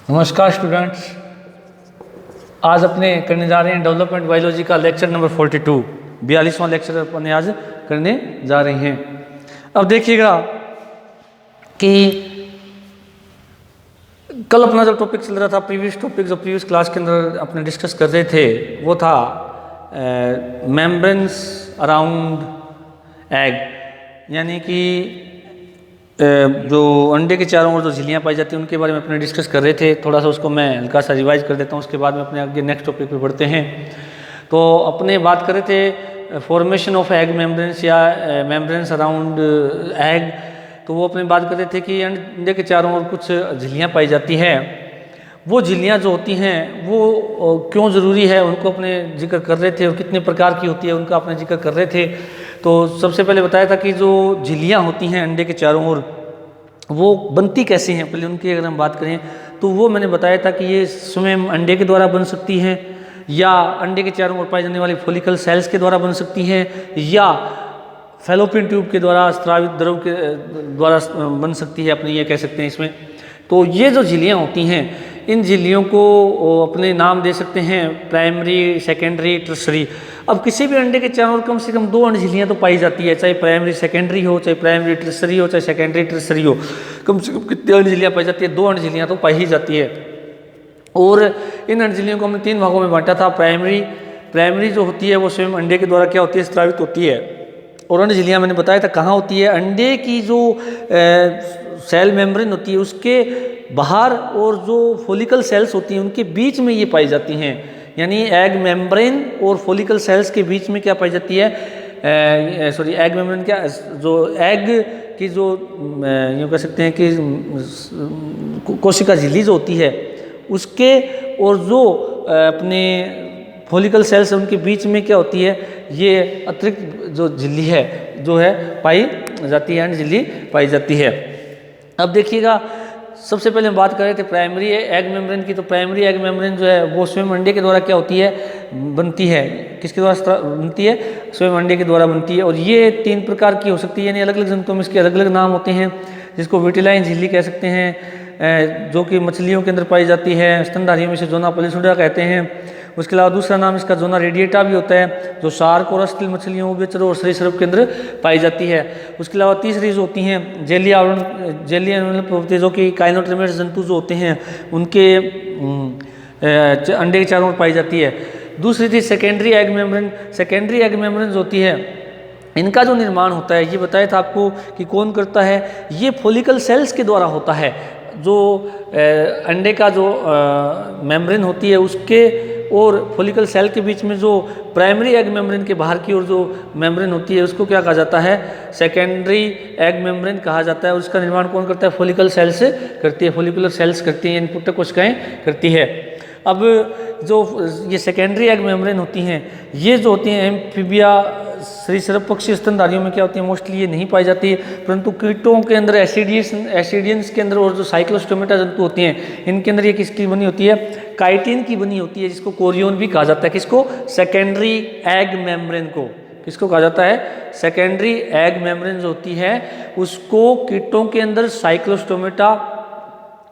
नमस्कार स्टूडेंट्स, आज अपने करने जा रहे हैं डेवलपमेंट बायोलॉजी का लेक्चर नंबर 42, 42वां लेक्चर अपने आज करने जा रहे हैं। अब देखिएगा कि कल अपना जो टॉपिक चल रहा था, प्रीवियस क्लास के अंदर अपने डिस्कस कर रहे थे, वो था मेम्ब्रेन्स अराउंड एग, यानी कि जो अंडे के चारों ओर जो झिल्लियाँ पाई जाती हैं उनके बारे में अपने डिस्कस कर रहे थे। थोड़ा सा उसको मैं हल्का सा रिवाइज कर देता हूँ, उसके बाद में अपने आगे नेक्स्ट टॉपिक पे बढ़ते हैं। तो अपने बात कर रहे थे फॉर्मेशन ऑफ एग मेम्ब्रेन्स या मेम्ब्रेन्स अराउंड एग। तो वो अपने बात कर रहे थे कि अंडे के चारों ओर कुछ झिल्लियाँ पाई जाती है। वो झिल्लियाँ जो होती हैं वो क्यों ज़रूरी है उनको अपने जिक्र कर रहे थे, और कितने प्रकार की होती है उनका अपने जिक्र कर रहे थे। तो सबसे पहले बताया था कि जो झिल्लियाँ होती हैं अंडे के चारों ओर वो बनती कैसे हैं, पहले उनकी अगर हम बात करें तो वो मैंने बताया था कि ये स्वयं अंडे के द्वारा बन सकती हैं, या अंडे के चारों ओर पाई जाने वाली फॉलिकल सेल्स के द्वारा बन सकती हैं, या फैलोपियन ट्यूब के द्वारा स्रावित द्रव के द्वारा बन सकती है, अपने ये कह सकते हैं इसमें। तो ये जो झिल्लियाँ होती हैं, इन झिल्लियों को अपने नाम दे सकते हैं प्राइमरी, सेकेंडरी, टर्सरी। अब किसी भी अंडे के चारों ओर कम से कम 2 अंड झिल्लियाँ तो पाई जाती है, चाहे प्राइमरी सेकेंडरी हो, चाहे प्राइमरी टर्सरी हो, चाहे सेकेंडरी टर्सरी हो। कम से कम कितनी अंड झिल्लियाँ पाई जाती है? 2 अंड झिल्लियाँ तो पाई ही जाती है। और इन अंड झिल्लियों को हमने 3 भागों में बांटा था। प्राइमरी जो होती है वो स्वयं अंडे के द्वारा क्या होती है? स्रावित होती है। और अंड झिल्लियाँ मैंने बताया था कहाँ होती है? अंडे की जो सेल मेम्ब्रेन होती है उसके बाहर, और जो फॉलिकल सेल्स होती हैं उनके बीच में ये पाई जाती हैं। यानी एग मेम्ब्रेन और फॉलिकल सेल्स के बीच में क्या पाई जाती है? एग मेम्ब्रेन क्या, जो एग की जो यूँ कह सकते हैं कि कोशिका झिल्ली जो होती है उसके और जो अपने फॉलिकल सेल्स है उनके बीच में क्या होती है? ये अतिरिक्त जो झिल्ली है जो है पाई जाती है, अंड झिल्ली पाई जाती है। अब देखिएगा, सबसे पहले हम बात कर रहे थे प्राइमरी एग मेम्ब्रेन की। तो प्राइमरी एग मेम्ब्रेन जो है वो स्वयं अंडे के द्वारा क्या होती है? बनती है। किसके द्वारा बनती है? स्वयं अंडे के द्वारा बनती है। और ये 3 प्रकार की हो सकती है, यानी अलग अलग जंतुओं में इसके अलग अलग नाम होते हैं, जिसको विटिलाइन झिल्ली कह सकते हैं, जो कि मछलियों के अंदर पाई जाती है। स्तनधारियों में से जोना पॉलीसुडा कहते हैं। उसके अलावा दूसरा नाम इसका जोना रेडिएटा भी होता है, जो शार्क और अस्थिल मछलियों, उभयचरों और सरीसृप के अंदर पाई जाती है। उसके अलावा तीसरी जो होती हैं जेली आवरण, जो कि काइनोट्रमेट जंतु जो होते हैं उनके अंडे के चारों ओर पाई जाती है। दूसरी थी secondary egg membrane. Secondary egg membrane जो होती है, इनका जो निर्माण होता है ये बताया था आपको कि कौन करता है? ये फॉलिकल सेल्स के द्वारा होता है। जो अंडे का जो मेम्ब्रेन होती है उसके और फॉलिकल सेल के बीच में जो प्राइमरी एग मेम्ब्रेन के बाहर की ओर जो मेम्ब्रेन होती है उसको क्या कहा जाता है? सेकेंडरी एग मेम्ब्रेन कहा जाता है। और उसका निर्माण कौन करता है? फॉलिकल सेल्स करती है, फॉलिकुलर सेल्स करती हैं, इनपुट कोशिकाएं करती है। अब जो ये सेकेंडरी एग मेम्ब्रेन होती हैं, ये जो होती हैं एम्फीबिया, सरीसृप, पक्षी, स्तनधारियों में क्या होती है? मोस्टली ये नहीं पाई जाती है। परंतु कीटों के अंदर, एसिडियंस के अंदर, और जो साइक्लोस्टोमेटा जंतु होती हैं इनके अंदर ये किसकी बनी होती है? काइटिन की बनी होती है, जिसको कोरियोन भी कहा जाता है। किसको? सेकेंडरी एग मेम्ब्रेन को। किसको कहा जाता है? सेकेंडरी एग मेम्ब्रेन जो होती है उसको कीटों के अंदर साइक्लोस्टोमेटा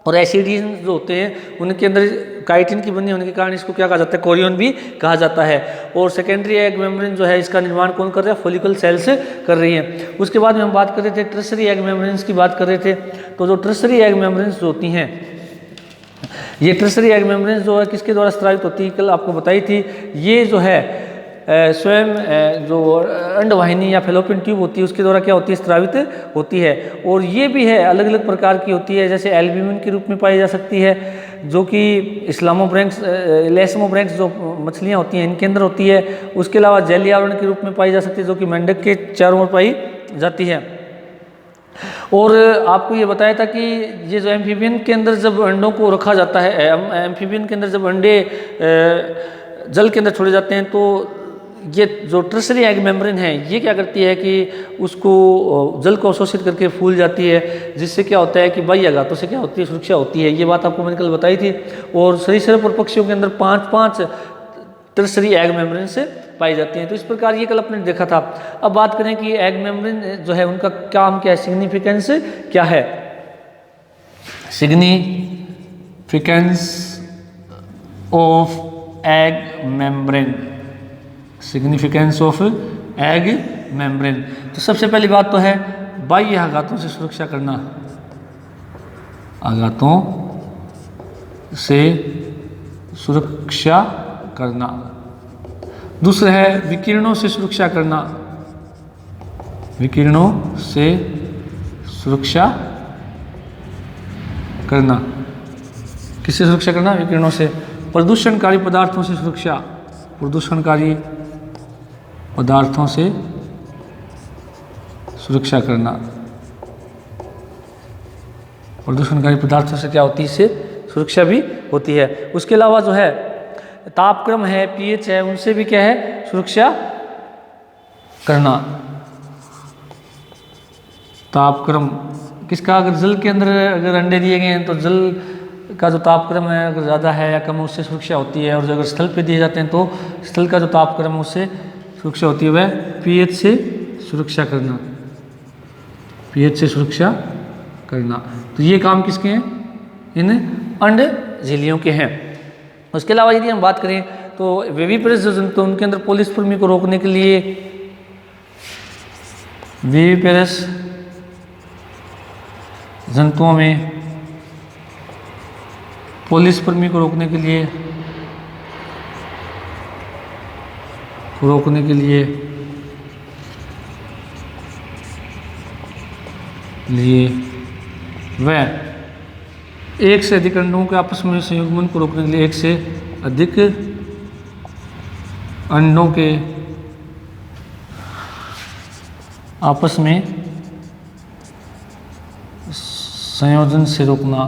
और एसिडियंस जो होते हैं उनके अंदर काइटिन की बनी होने के कारण इसको क्या कहा जाता है? कोरियोन भी कहा जाता है। और सेकेंडरी एग मेम्ब्रेन जो है इसका निर्माण कौन कर रहा है? फॉलिकल सेल्स कर रही है। उसके बाद में हम बात कर रहे थे टर्सरी एग मेम्ब्रेन्स की बात कर रहे थे। तो जो टर्सरी एग मेम्ब्रेन्स जो होती हैं, ये टर्सरी एग मेम्ब्रेन्स जो है किसके द्वारा स्रावित होती है? कल आपको बताई थी। ये जो है स्वयं जो अंडवाहिनी या फैलोपियन ट्यूब होती है उसके द्वारा क्या होती है? स्रावित होती है। और ये भी है अलग अलग प्रकार की होती है, जैसे एल्ब्यूमिन के रूप में पाई जा सकती है, जो कि इलेस्मोब्रैंक्स जो मछलियाँ होती हैं इनके अंदर होती है। उसके अलावा जेली आवरण के रूप में पाई जा सकती है, जो कि मेंढक के चारों ओर पाई जाती है। और आपको ये बताया था कि ये जो एम्फीबियन के अंदर जब अंडों को रखा जाता है, एम्फीबियन के अंदर जब अंडे जल के अंदर छोड़े जाते हैं, तो ये जो टर्सरी एग मेम्ब्रेन है ये क्या करती है कि उसको जल को अवशोषित करके फूल जाती है, जिससे क्या होता है कि बाह्य आघातों से क्या होती है? सुरक्षा होती है। ये बात आपको मैंने कल बताई थी। और सरीसृप और पक्षियों के अंदर 5 टर्सरी एग मेम्ब्रेन से पाई जाती हैं। तो इस प्रकार ये कल अपने देखा था। अब बात करें कि एग मेम्ब्रेन जो है उनका काम क्या है? सिग्निफिकेंस क्या है? Significance of egg membrane, significance of egg membrane. तो सबसे पहली बात तो है बाह्य आघातों से सुरक्षा करना, आघातों से सुरक्षा करना। दूसरा है विकिरणों से सुरक्षा करना, विकिरणों से सुरक्षा करना। किससे सुरक्षा करना? विकिरणों से। प्रदूषणकारी पदार्थों से सुरक्षा, प्रदूषणकारी पदार्थों से सुरक्षा करना। प्रदूषणकारी पदार्थों से क्या होती है? इससे सुरक्षा भी होती है। उसके अलावा जो है तापक्रम है, पीएच है, उनसे भी क्या है? सुरक्षा करना। तापक्रम किसका? अगर जल के अंदर अगर अंडे दिए गए हैं तो जल का जो तापक्रम है अगर ज़्यादा है या कम, उससे सुरक्षा होती है। और अगर स्थल पे दिए जाते हैं तो स्थल का जो तापक्रम है उससे सुरक्षा होती है। वह पीएच से सुरक्षा करना, पीएच से सुरक्षा करना। तो ये काम किसके हैं? इन अंडझिल्लियों के हैं। उसके अलावा यदि हम बात करें तो विविपेरस जो जंतु उनके अंदर पोलिस्पर्मी को रोकने के लिए, विविपेरस जंतुओं में पोलिस्पर्मी को रोकने के लिए वह एक से अधिक अंडों के आपस में संयुग्मन को रोकने के लिए, एक से अधिक अंडों के आपस में संयोजन से रोकना।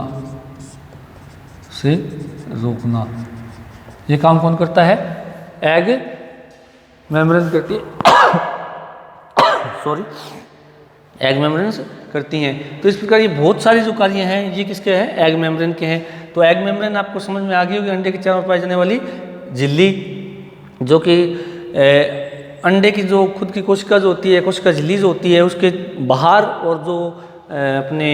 ये काम कौन करता है? एग मेम्ब्रेन करती है सॉरी, एग मेम्ब्रेन करती हैं। तो इस प्रकार ये बहुत सारी जो कार्य हैं ये किसके हैं? एग मेम्ब्रेन के हैं। तो एग मेम्ब्रेन आपको समझ में आ गई होगी, अंडे के चारों ओर पाई जाने वाली झिल्ली, जो कि अंडे की जो खुद की कोशिका जो होती है, कोशिका झिल्ली जो होती है, उसके बाहर और जो अपने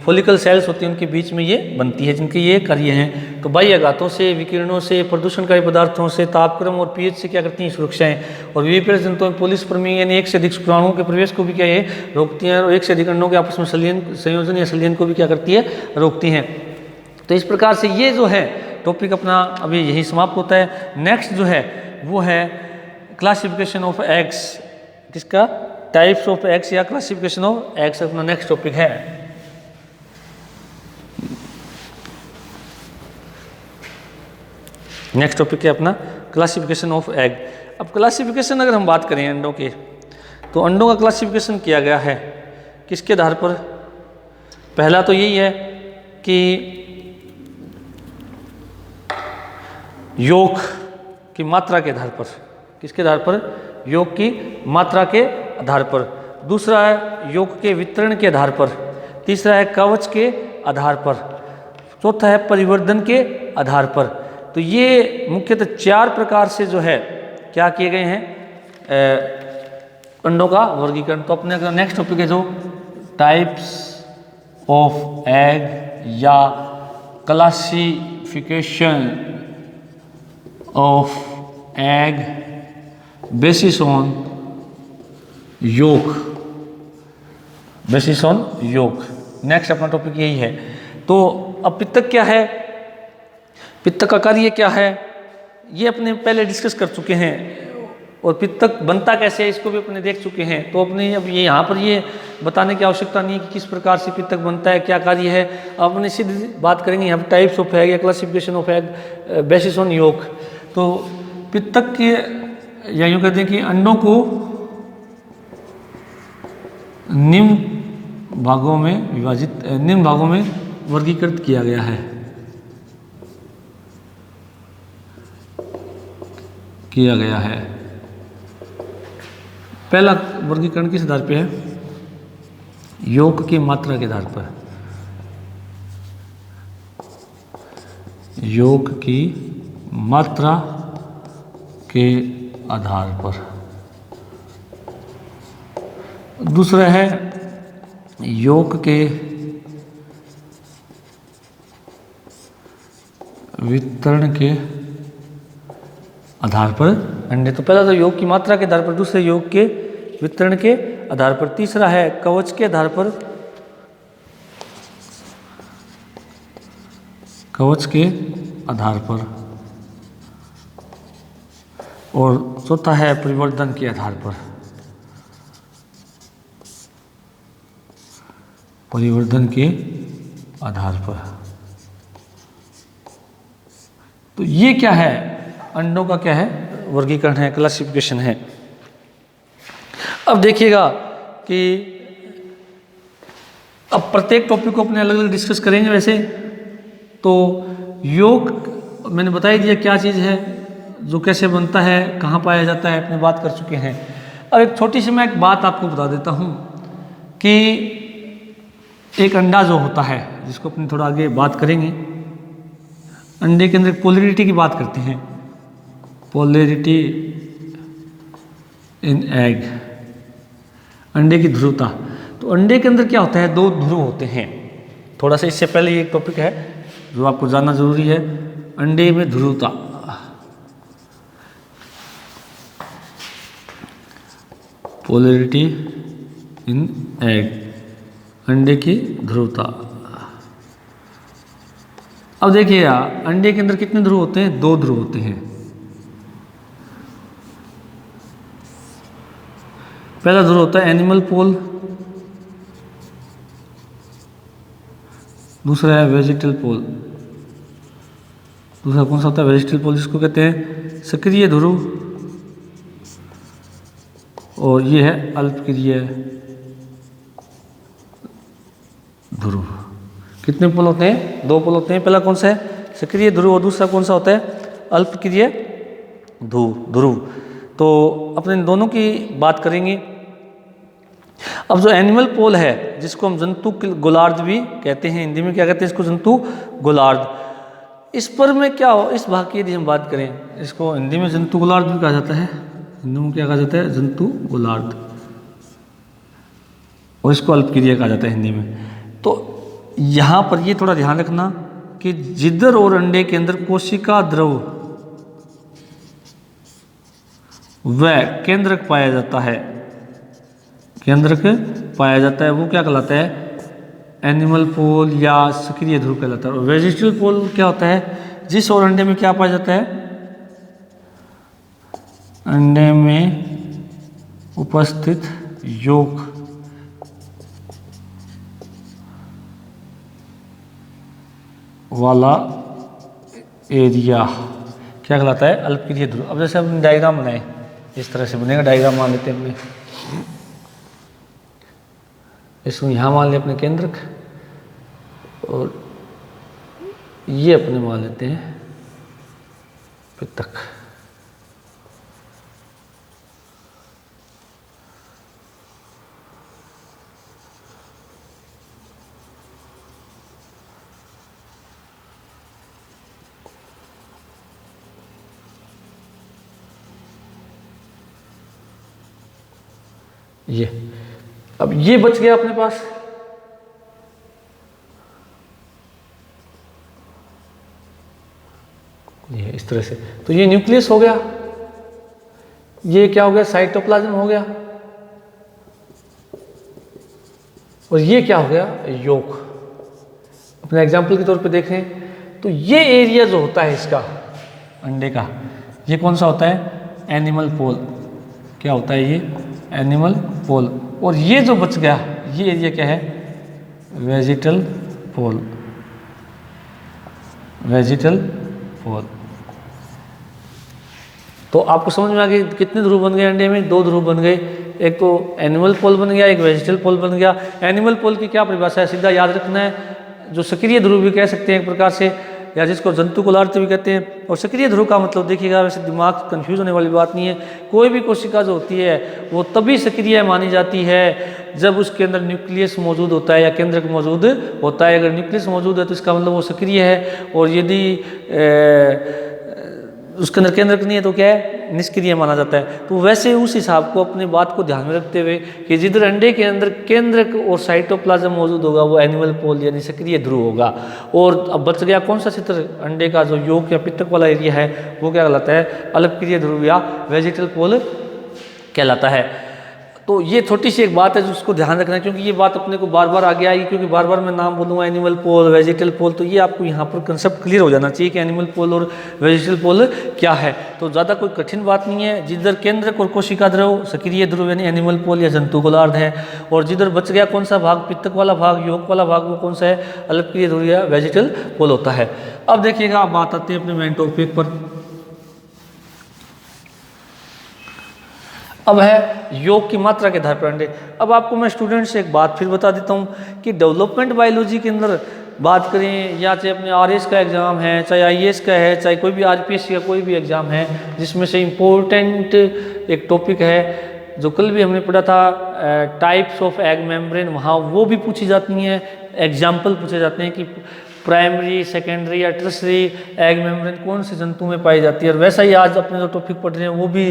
फोलिकल सेल्स होती हैं उनके बीच में ये बनती है, जिनके ये कार्य हैं। तो बाह्य आघातों से, विकिरणों से, प्रदूषणकारी पदार्थों से, तापक्रम और पीएच से क्या करती हैं? सुरक्षाएं। और विविपेरस जंतुओं में पोलिस्पर्मी यानी एक से अधिक शुक्राणुओं के प्रवेश को भी क्या ये रोकती हैं, और एक से अधिक अंडों के आपस में संयोजन या संलयन को भी क्या करती है? रोकती हैं। तो इस प्रकार से ये जो है टॉपिक अपना अभी यही समाप्त होता है। नेक्स्ट जो है वो है क्लासिफिकेशन ऑफ एग्स। किसका? टाइप्स ऑफ एग्स या क्लासिफिकेशन ऑफ एग्स अपना नेक्स्ट टॉपिक है। नेक्स्ट टॉपिक है अपना क्लासिफिकेशन ऑफ एग। अब क्लासिफिकेशन अगर हम बात करें अंडों के, तो अंडों का क्लासिफिकेशन किया गया है किसके आधार पर? पहला तो यही है कि योग की मात्रा के आधार पर। किसके आधार पर? योग की मात्रा के आधार पर। दूसरा है योग के वितरण के आधार पर। तीसरा है कवच के आधार पर। चौथा है परिवर्धन के आधार पर। तो ये मुख्यतः 4 प्रकार से जो है क्या किए गए हैं अंडों का वर्गीकरण। तो अपने का नेक्स्ट टॉपिक है जो टाइप्स ऑफ एग या classification of egg basis on योग, बेसिस ऑन योग। नेक्स्ट अपना टॉपिक यही है। तो अब पित्तक क्या है, पित्तक का कार्य क्या है, ये अपने पहले डिस्कस कर चुके हैं। और पित्तक बनता कैसे है इसको भी अपने देख चुके हैं। तो अपने अब ये यहाँ पर ये बताने की आवश्यकता नहीं है कि किस प्रकार से पित्तक बनता है, क्या कार्य है। अपने सीधी बात करेंगे यहाँ पर टाइप्स ऑफ एग या classification of egg basis on योग। तो पित्तक के या यूँ कहते हैं कि अंडों को निम्न भागों में वर्गीकृत किया गया है, पहला वर्गीकरण किस आधार पे है? योग की मात्रा के आधार पर। योग की मात्रा के आधार पर। दूसरा है योग के वितरण के आधार पर अंडे, तो पहला तो योग की मात्रा के आधार पर, दूसरे योग के वितरण के आधार पर, तीसरा है कवच के आधार पर, कवच के आधार पर, और चौथा है परिवर्धन के आधार पर, परिवर्धन के आधार पर। तो ये क्या है, अंडों का क्या है वर्गीकरण है, क्लासिफिकेशन है। अब देखिएगा कि अब प्रत्येक टॉपिक को अपने अलग अलग डिस्कस करेंगे। वैसे तो योग मैंने बता ही दिया क्या चीज़ है, जो कैसे बनता है, कहाँ पाया जाता है, अपने बात कर चुके हैं। अब एक छोटी सी मैं एक बात आपको बता देता हूँ कि एक अंडा जो होता है, जिसको अपने थोड़ा आगे बात करेंगे, अंडे के अंदर पोलैरिटी की बात करते हैं, पोलैरिटी इन एग, अंडे की ध्रुवता। तो अंडे के अंदर क्या होता है, दो ध्रुव होते हैं। थोड़ा सा इससे पहले ये एक टॉपिक है जो आपको जानना जरूरी है, अंडे में ध्रुवता। पोलैरिटी इन एग, अंडे की ध्रुवता। अब देखिएगा अंडे के अंदर कितने ध्रुव होते हैं, दो ध्रुव होते हैं। पहला ध्रुव होता है एनिमल पोल, दूसरा है वेजिटल पोल। दूसरा कौन सा होता है, वेजिटल पोल, जिसको कहते हैं सक्रिय ध्रुव, और ये है अल्पक्रिय ध्रुव। कितने पोल होते हैं, दो पोल होते हैं। पहला कौन सा है, सक्रिय ध्रुव, और दूसरा कौन सा होता है, अल्पक्रिय ध्रुव। तो अपने इन दोनों की बात करेंगे। अब जो एनिमल पोल है, जिसको हम जंतु गोलार्ध भी कहते हैं, हिंदी में क्या कहते हैं इसको, जंतु गोलार्ध। इस पर में क्या हो, इस भाग की यदि हम बात करें, इसको हिंदी में जंतु गोलार्ध भी कहा जाता है, हिंदी में क्या कहा जाता है, जंतु गोलार्ध, और इसको अल्पक्रिय कहा जाता है हिंदी में। तो यहाँ पर ये थोड़ा ध्यान रखना कि जिधर और अंडे के अंदर कोशिका द्रव व केंद्रक पाया जाता है, केंद्रक पाया जाता है, वो क्या कहलाता है, एनिमल पोल या सक्रिय ध्रुव कहलाता है। और वेजिटल पोल क्या होता है, जिस और अंडे में क्या पाया जाता है, अंडे में उपस्थित यौग वाला एरिया क्या कहलाता है, अल्पक्रिय ध्रुव। अब जैसे हमने डायग्राम बनाए, इस तरह से बनेगा डायग्राम, मान लेते हैं हमने इसको यहाँ मान लिया अपने केंद्रक, और ये अपने मान लेते हैं पितक। ये अब ये बच गया अपने पास, ये इस तरह से। तो ये न्यूक्लियस हो गया, ये क्या हो गया, साइटोप्लाज्म हो गया, और ये क्या हो गया, यौग। अपने एग्जाम्पल के तौर पे देखें तो ये एरिया जो होता है इसका अंडे का, ये कौन सा होता है, एनिमल पोल। क्या होता है ये, एनिमल पोल। और ये जो बच गया ये एरिया क्या है, वेजिटल पोल, वेजिटल पोल। तो आपको समझ में आ गई कितने ध्रुव बन गए अंडे में, दो ध्रुव बन गए, एक तो एनिमल पोल बन गया, एक वेजिटल पोल बन गया। एनिमल पोल की क्या परिभाषा है, सीधा याद रखना है, जो सक्रिय ध्रुव भी कह सकते हैं एक प्रकार से, या जिसको जंतु गोलार्ध भी कहते हैं। और सक्रिय ध्रुव का मतलब देखिएगा, वैसे दिमाग कंफ्यूज होने वाली बात नहीं है। कोई भी कोशिका जो होती है वो तभी सक्रिय मानी जाती है जब उसके अंदर न्यूक्लियस मौजूद होता है या केंद्रक मौजूद होता है। अगर न्यूक्लियस मौजूद है तो इसका मतलब वो सक्रिय है, और यदि उसके अंदर केंद्रक नहीं है तो क्या है, निष्क्रिय माना जाता है। तो वैसे उस हिसाब को अपनी बात को ध्यान में रखते हुए कि जिधर अंडे के अंदर केंद्रक और साइटोप्लाज्म मौजूद होगा वो एनिमल पोल यानी सक्रिय ध्रुव होगा। और अब बच गया कौन सा क्षेत्र, अंडे का जो यolk या पित्तक वाला एरिया है वो क्या कहलाता है, अल्पक्रिय ध्रुव या वेजिटल पोल कहलाता है। तो ये छोटी सी एक बात है जो उसको ध्यान रखना है, क्योंकि ये बात अपने को बार बार आगे आएगी, क्योंकि बार बार मैं नाम बोलूँगा एनिमल पोल, वेजिटल पोल, तो ये आपको यहाँ पर कंसेप्ट क्लियर हो जाना चाहिए कि एनिमल पोल और वेजिटल पोल क्या है। तो ज़्यादा कोई कठिन बात नहीं है। जिधर केंद्रक और कोशिका ध्रुव सक्रिय ध्रुव यानी एनिमल पोल या जंतु गोलार्ध है, और जिधर बच गया कौन सा भाग, पित्तक वाला भाग, यolk वाला भाग, वो कौन सा है, अल्पक्रिय ध्रुव या वेजिटल पोल होता है। अब देखिएगा, आप बात आते हैं अपने मेन टॉपिक पर। अब है यolk की मात्रा के आधार पर अंडे। अब आपको मैं स्टूडेंट से एक बात फिर बता देता हूँ कि डेवलपमेंट बायोलॉजी के अंदर बात करें, या चाहे अपने आरएस का एग्ज़ाम है, चाहे आईएएस का है, चाहे कोई भी आरपीएससी का कोई भी एग्ज़ाम है, जिसमें से इम्पोर्टेंट एक टॉपिक है जो कल भी हमने पढ़ा था, टाइप्स ऑफ एग मेम्ब्रेन, वहाँ वो भी पूछी जाती हैं, एग्जाम्पल पूछे जाते हैं कि प्राइमरी, सेकेंडरी या टर्सरी एग मेम्ब्रेन कौन से जंतु में पाई जाती है। और वैसा ही आज अपने जो टॉपिक पढ़ रहे हैं वो भी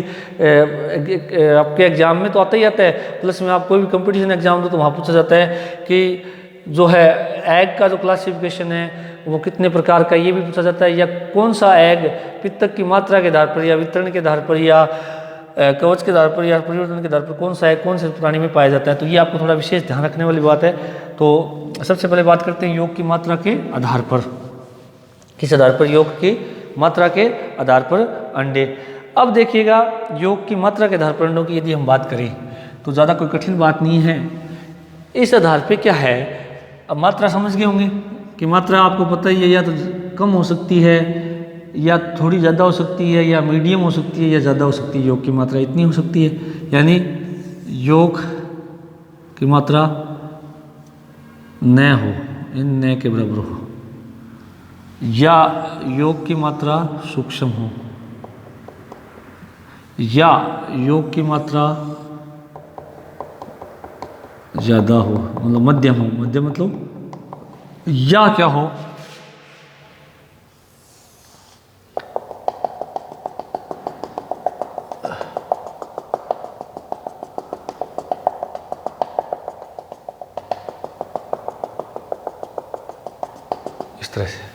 आपके एग्जाम में तो आता ही आता है, प्लस में आप कोई भी कंपटीशन एग्जाम दो तो वहाँ पूछा जाता है कि जो है एग का जो क्लासिफिकेशन है वो कितने प्रकार का, ये भी पूछा जाता है, या कौन सा एग पित्तक की मात्रा के आधार पर या वितरण के आधार पर या कवच के आधार पर या परिवर्तन के आधार पर कौन सा है, कौन से प्राणी में पाया जाता है। तो ये आपको थोड़ा विशेष ध्यान रखने वाली बात है। तो सबसे पहले बात करते हैं यolk की मात्रा के आधार पर। किस आधार पर, यolk की मात्रा के आधार पर अंडे। अब देखिएगा, यolk की मात्रा के आधार पर अंडों की यदि हम बात करें तो ज़्यादा कोई कठिन बात नहीं है। इस आधार पे क्या है, अब मात्रा समझ गए होंगे कि मात्रा आपको पता ही है, या तो कम हो सकती है या थोड़ी ज़्यादा हो सकती है, या मीडियम हो सकती है या ज़्यादा हो सकती है। यolk की मात्रा इतनी हो सकती है, यानी यolk की मात्रा न हो, इन न के बराबर हो, या यolk की मात्रा सूक्ष्म हो, या यolk की मात्रा ज़्यादा हो, मतलब मध्यम हो। मध्यम मतलब या क्या हो, इस तरह से।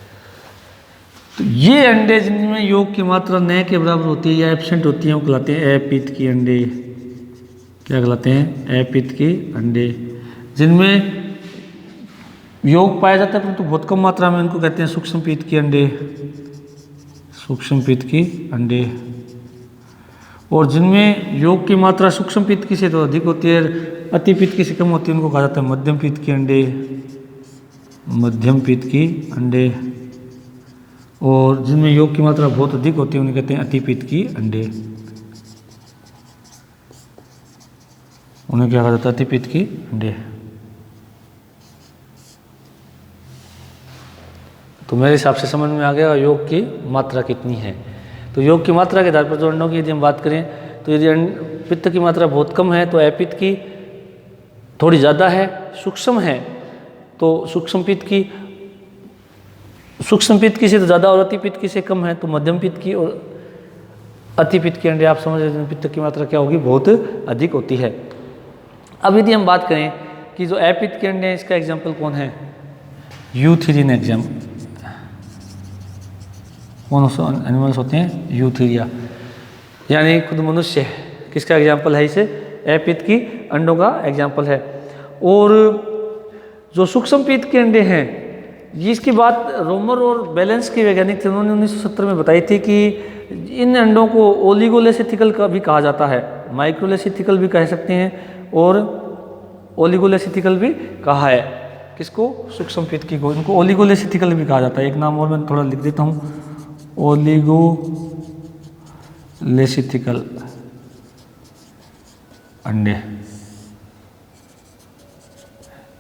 तो ये अंडे जिनमें यolk की मात्रा न के बराबर होती है या एब्सेंट होती है वो कहलाते हैं अपित्त की अंडे। क्या कहलाते हैं, अपित्त के अंडे। जिनमें यolk पाया जाता है परंतु बहुत कम मात्रा में, उनको कहते हैं सूक्ष्म पित्त के अंडे, सूक्ष्म पित्त के अंडे। और जिनमें यolk की मात्रा सूक्ष्म पित्त की से तो अधिक होती है, अति पित्त की से कम होती है, उनको कहा जाता है मध्यम पित्त के अंडे, मध्यम पित्त के अंडे। और जिनमें यolk की मात्रा बहुत अधिक होती है उन्हें कहते हैं अति पित्त के अंडे, उन्हें क्या कहा जाता है, अति पित्त के अंडे। तो मेरे हिसाब से समझ में आ गया यolk की मात्रा कितनी है। तो यolk की मात्रा के आधार पर जो अंडों की यदि हम बात करें तो यदि पित्त की मात्रा बहुत कम है तो अपित्त की थोड़ी ज़्यादा है, सूक्ष्म है तो सूक्ष्म पित्त की, सूक्ष्म पित्त की से तो ज़्यादा और अति पित्त की से कम है तो मध्यम पित्त की, और अति पित्त के अंडे आप समझ रहे हैं पित्त की मात्रा क्या होगी, बहुत अधिक होती है। अब यदि हम बात करें कि जो अपित्त के अंडे हैं इसका एग्जाम्पल कौन है, यूथेरियन एग्जाम, कौन से एनिमल्स होते हैं, यूथेरिया, यानी खुद मनुष्य किसका एग्जाम्पल है, इसे अपित्त की अंडों का एग्जाम्पल है। और जो सूक्ष्म पित्त के अंडे हैं जिसकी बात रोमर और बैलेंस के वैज्ञानिक थे, उन्होंने 1970 में बताई थी कि इन अंडों को ओलिगोलेसिथिकल का भी कहा जाता है, माइक्रोलेसिथिकल भी कह सकते हैं और ओलिगोलेसिथिकल भी कहा है। किसको, सूक्ष्म पित्त की को, इनको ओलिगोलेसिथिकल भी कहा जाता है। एक नाम और मैं थोड़ा लिख देता हूँ, ओलिगोलेसिथिकल अंडे।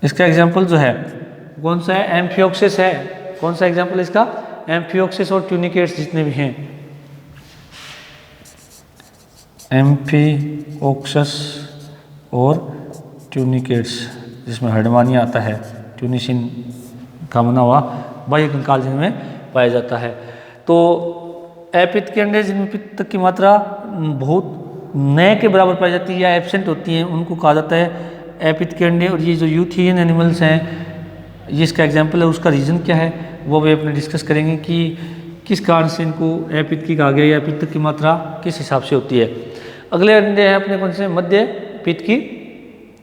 इसका एग्जाम्पल जो है कौन सा है, एम्फियोक्सिस है। कौन सा एग्जाम्पल इसका, एम्फियोक्सिस और ट्यूनिकेट्स जितने भी हैं, एम्फियोक्सिस और ट्यूनिकेट्स, जिसमें हर्डमानिया आता है, ट्यूनिसिन का बना हुआ बाह्य कंकाल जिनमें पाया जाता है। तो अपित्त के अंडे जिनमें पित्त की मात्रा बहुत नए के बराबर पाई जाती है या एब्सेंट होती है उनको कहा जाता है अपित्त के अंडे। और ये जो यूथेरियन एनिमल्स हैं, ये इसका एग्जाम्पल है, उसका रीज़न क्या है वो भी अपने डिस्कस करेंगे कि किस कारण से इनको अपित्त की कहा गया या पित्त की मात्रा किस हिसाब से होती है। अगले अंडे हैं अपने कौन से, मध्य पित्त की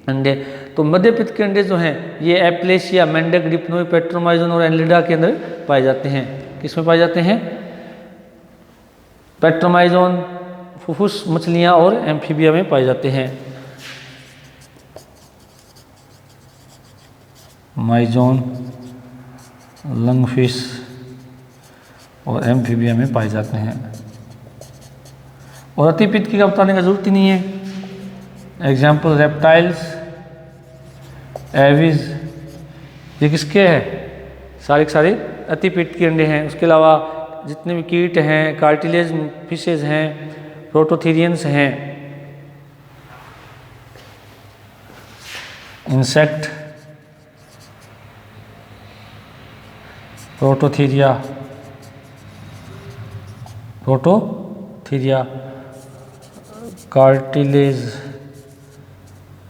अंडे। तो मध्य पित्त के अंडे जो हैं ये एप्लेशिया, मेंडक, डिप्नोई, पेट्रोमाइजोन और एनलिडा के अंदर पाए जाते हैं। किसमें पाए जाते हैं? पेट्रोमाइजोन, फुफ्फुस मछलियाँ और एम्फीबिया में पाए जाते हैं। माइजोन, लंगफिश और एम्फीबिया में पाए जाते हैं। और अतिपित्त की का बताने का जरूरत ही नहीं है। एग्जाम्पल रेप्टाइल्स, एविज, ये किसके हैं? सारे के सारे अतिपित्त के अंडे हैं। उसके अलावा जितने भी कीट हैं, कार्टिलेज फिशेज हैं, प्रोटोथीरियंस हैं, इंसेक्ट, प्रोटोथीरिया, कार्टिलेज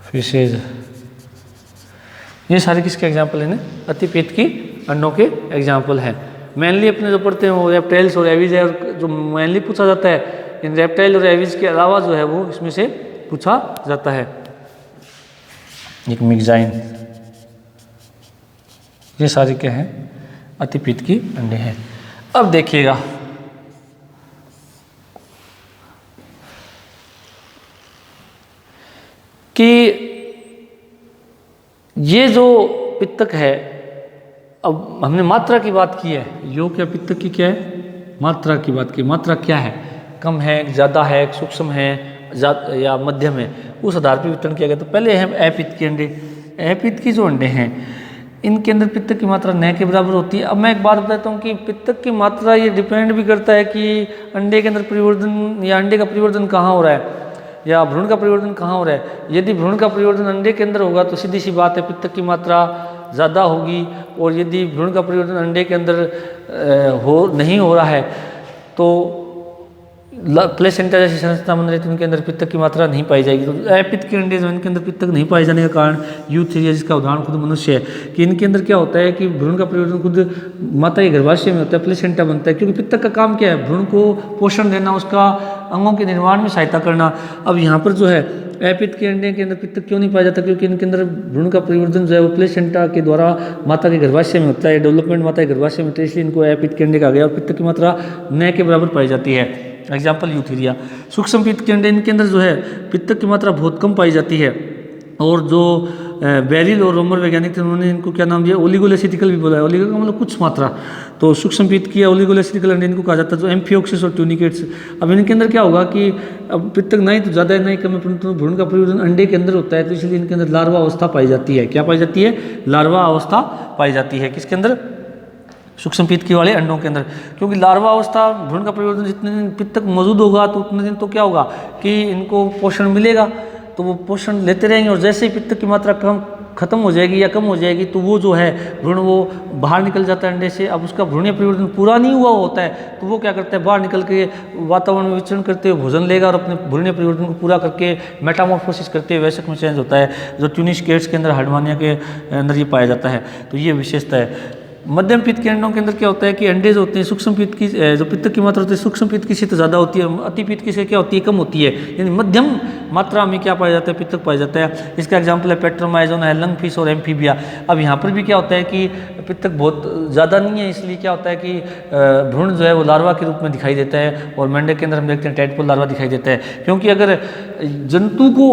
फिशेज, ये सारे किसके एग्जाम्पल हैं? अतिपित्त की अंडों के एग्जाम्पल हैं। मेनली अपने जो पढ़ते हैं वो रेप्टाइल्स और एविज है, और जो मेनली पूछा जाता है इन रेप्टाइल और एविज के अलावा जो है वो इसमें से पूछा जाता है। एक मिक्साइन, ये सारे क्या हैं? अतिपित्त की अंडे हैं। अब देखिएगा कि ये जो पित्तक है, अब हमने मात्रा की बात की है, योग या पित्तक की क्या है? मात्रा की बात की। मात्रा क्या है? कम है, ज़्यादा है, सूक्ष्म है या मध्यम है, उस आधार पर वितरण किया गया। तो पहले है अपित्त के अंडे। अपित्त की जो अंडे हैं इनके अंदर पित्तक की मात्रा न के बराबर होती है। अब मैं एक बात बताता हूँ कि पित्तक की मात्रा ये डिपेंड भी करता है कि अंडे के अंदर परिवर्तन या अंडे का परिवर्तन कहाँ हो रहा है या भ्रूण का परिवर्तन कहाँ हो रहा है। यदि भ्रूण का परिवर्तन अंडे के अंदर होगा तो सीधी सी बात है पित्तक की मात्रा ज़्यादा होगी, और यदि भ्रूण का परिवर्तन अंडे के अंदर नहीं हो रहा है तो प्लेसेंटा जैसी संरचना बन रही थी उनके अंदर पित्तक की मात्रा नहीं पाई जाएगी। तो अपित्त के अंडे जो इनके अंदर पित्तक नहीं पाए जाने का कारण यूथेरिया, जिसका उदाहरण खुद मनुष्य है, कि इनके अंदर क्या होता है कि भ्रूण का परिवर्तन खुद माता के गर्भाशय में होता है, प्लेसेंटा बनता है। क्योंकि पित्तक का काम क्या है? भ्रूण को पोषण देना, उसका अंगों के निर्माण में सहायता करना। अब यहाँ पर जो है अपित्त के अंडे के अंदर पित्तक क्यों नहीं पाया जाता? क्योंकि इनके अंदर भ्रूण का परिवर्तन जो है वो प्लेसेंटा के द्वारा माता के गर्भाशय में होता है, डेवलपमेंट माता के गर्भाशय में, तो इसलिए इनको अपित्त के अंडे कहा गया। और पित्तक की मात्रा न के बराबर पाई जाती है। Example Eutheria. सूक्ष्म पित्त के अंडे, इनके अंदर जो है पित्तक की मात्रा बहुत कम पाई जाती है। और जो बेरिल और रोमर वैज्ञानिक थे उन्होंने इनको क्या नाम दिया? ओलिगोलेसिटिकल भी बोला है। ओलिगो का मतलब कुछ मात्रा, तो सूक्ष्म पित्त की ओलिगोलेसिटिकल अंडे इनको कहा जाता है, जो एम्फियोक्सिस और ट्यूनिकेट्स। अब इनके अंदर क्या होगा कि अब पित्तक नहीं तो ज़्यादा नहीं कम है, परंतु भ्रूण का परिवर्तन अंडे के अंदर होता है, तो इसलिए इनके अंदर लार्वा अवस्था पाई जाती है। क्या पाई जाती है? लार्वा अवस्था पाई जाती है। किसके अंदर? सूक्ष्म पित्त की वाले अंडों के अंदर। क्योंकि लार्वा अवस्था, भ्रूण का परिवर्तन जितने दिन पित्तक मौजूद होगा तो उतने दिन तो क्या होगा कि इनको पोषण मिलेगा, तो वो पोषण लेते रहेंगे। और जैसे ही पित्तक की मात्रा खत्म हो जाएगी या कम हो जाएगी तो वो जो है भ्रूण वो बाहर निकल जाता है अंडे से। अब उसका भ्रूणीय परिवर्तन पूरा नहीं हुआ होता है तो वो क्या करता है? बाहर निकल के वातावरण में विचरण करते हुए भोजन लेगा और अपने भ्रूणीय परिवर्तन को पूरा करके मेटामॉर्फोसिस करते हुए वयस्क में चेंज होता है, जो ट्यूनिकेट्स के अंदर, हार्डमानिया के अंदर ये पाया जाता है। तो ये विशेषता है। मध्यम पित्त के अंडों के अंदर क्या होता है कि अंडे जो होते हैं सूक्ष्म पित्त की, जो पित्तक की मात्रा होती है सूक्ष्म पित्त की से तो ज़्यादा होती है, अति पित्त की से क्या होती है? कम होती है। यानी मध्यम मात्रा में क्या पाया जाता है? पित्तक पाया जाता है। इसका एग्जाम्पल है पेट्रोमाइजोन है, लंगफिश और एम्फीबिया। अब यहाँ पर भी क्या होता है कि पित्तक बहुत ज़्यादा नहीं है, इसलिए क्या होता है कि भ्रूण जो है वो लार्वा के रूप में दिखाई देता है। और मेंढक के अंदर हम देखते हैं टैडपोल लार्वा दिखाई देता है। क्योंकि अगर जंतु को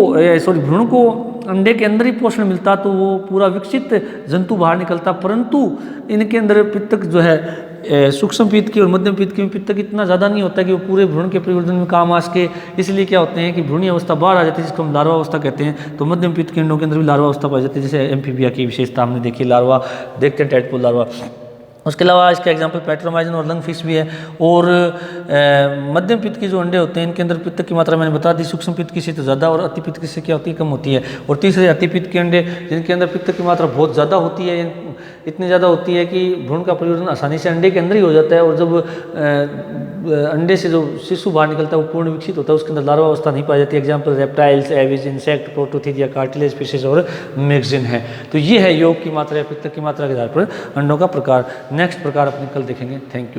भ्रूण को अंडे के अंदर ही पोषण मिलता तो वो पूरा विकसित जंतु बाहर निकलता, परंतु इनके अंदर पित्तक जो है सूक्ष्म पित्त की और मध्यम पित्त की पित्तक इतना ज़्यादा नहीं होता कि वो पूरे भ्रूण के परिवर्तन में काम आ सके। इसलिए क्या होते हैं कि भ्रूणीय अवस्था बाहर आ जाती है, जिसको हम लार्वा अवस्था कहते हैं। तो मध्यम पित्त के अंडों के अंदर भी लार्वा अवस्था पाई जाती है, जैसे एम्फीबिया की विशेषता हमने देखी, लार्वा देखते हैं टैडपोल लार्वा। उसके अलावा इसका एग्जाम्पल पेट्रोमाइजन और लंगफिश भी है। और मध्यम पित्त के जो अंडे होते हैं इनके अंदर पित्तक की मात्रा मैंने बता दी, सूक्ष्म पित्त की से तो ज़्यादा और अति पित्त की से क्या होती है? कम होती है। और तीसरे अति पित्त के अंडे जिनके अंदर पित्तक की मात्रा बहुत ज़्यादा होती है, इतनी ज़्यादा होती है कि भ्रूण का परिवर्तन आसानी से अंडे के अंदर ही हो जाता है, और जब अंडे से जो शिशु बाहर निकलता है वो पूर्ण विकसित होता है, उसके अंदर लार्वा अवस्था नहीं पाई जाती। Example reptiles, aves, insect, Prototheria, cartilage fishes और मैगजीन है। तो ये है योग की मात्रा या पित्त की मात्रा के आधार पर अंडों का प्रकार। नेक्स्ट प्रकार अपने कल देखेंगे। Thank you.